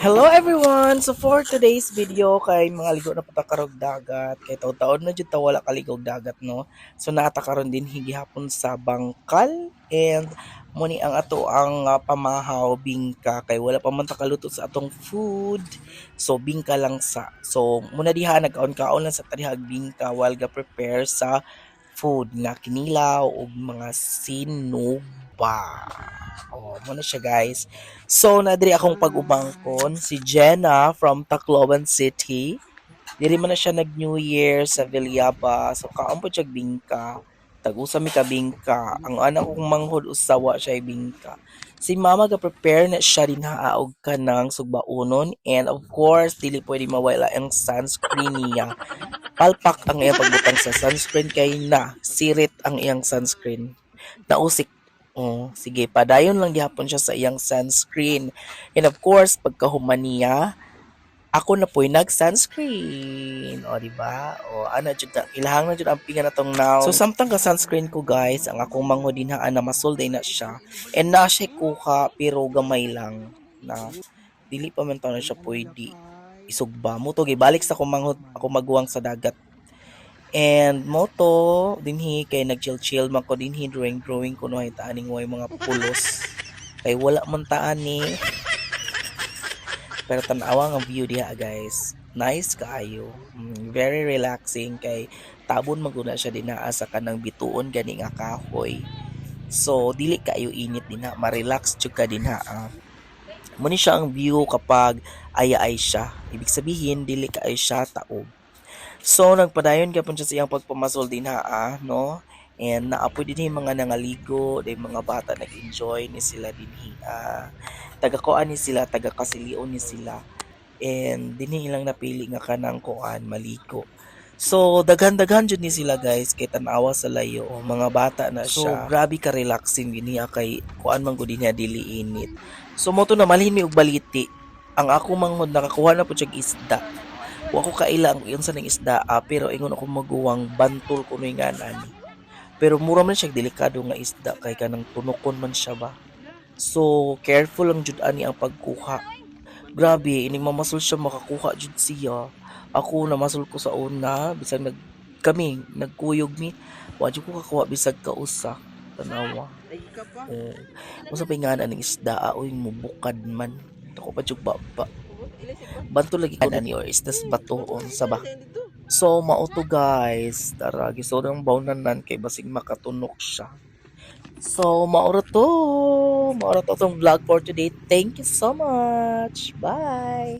Hello everyone! So for today's video kay mga ligo na patakarog dagat kay taon-taon na jud ta wala kaligog dagat no. So naata karon din higihapon sa bangkal and muni ang ato ang pamahaw bingka kay wala pa man ta kaluto sa atong food. So bingka lang sa. So muna diha nagkaon-kaon lang sa tarihag bingka while ga prepare sa food nga kinilaw ug mga sinuba. Oh, muna siya guys. So, nadiri akong pag-umangkon, si Jenna from Tacloban City. Diri man na siya nag-New Year sa Villaba. So, kaon po siya bingka. Tag-usa mi ka bingka. Ang anak kong manghod usawa siya bingka. Si mama ga-prepare na siya din haaog ka ng sugbaunon. And of course, dili pwede mawala ang sunscreen niya. Palpak ang iyang pagbutang sa sunscreen kay na. Sirit ang iyang sunscreen. Nausik. Oh, sige, padayon lang gihapon siya sa iyang sunscreen. And of course, pagkahuman niya, ako na po'y nag-sunscreen. O, di ba? O, ano, jud na, ilahang na jud ang pinga na tong now. So, samtang ka sunscreen ko, guys, ang akong manghodinhaan na masulday na siya. And na siya kuha, pero gamay lang. Na, dili pa man taon na siya pwede isugba. Muto, balik sa akong manghod, ako magwang sa dagat. And moto dinhi kay nag-chill-chill man ko dinhi drawing ko no ay taaning way mga pulos. Kay wala man taani. Pero tan-awa nga view diha guys. Nice kaayo. Very relaxing kay tabon maguna siya dinaa sa kanang bituon gani nga kahoy. So dili kaayo init dinha, ma-relax jud ka dinha. Muni siya ang view kapag aya-ay siya. Ibig sabihin dili kaayo siya taob. So, nagpadayon gyapon siya sa iyang pagpamasol din no? And naapoy din yung mga nangaligo, day mga bata nag-enjoy ni sila dinhi. Taga-kuan ni sila, taga-kasilion ni sila. And dinhi ilang napili nga kanang kuan maligo. So, daghan-daghan jud ni sila guys kay tan-awa sa layo. Mga bata na siya. So, grabe ka relaxing dinhi kay kuan man gud niya dili init. So, moto na malhin mi og baliti. Ang ako manghod nakakuha na po siya isda. Wa ko kailang yun sa ning isda pero ingon ako maguwang bantol ko nga nani. Pero mura man siya delikado nga isda kay kanang tunokon man siya ba. So careful lang jud ani ang pagkuha. Grabe ini mamasol siya makakuha jud siya. Ako namasol ko sa una bisag kami nagkuyog mi. Wa jud ko kakuha bisag kausa. Tanawa. Oh. Usa pa nga ning isda oy mubukad man. Ako pa jud ba banto lagi ka ni or is this batuon sa ba. So mauto guys, tara gisodang bawnanan kay basig makatunok siya. So maura to tong vlog for today. Thank you so much. Bye.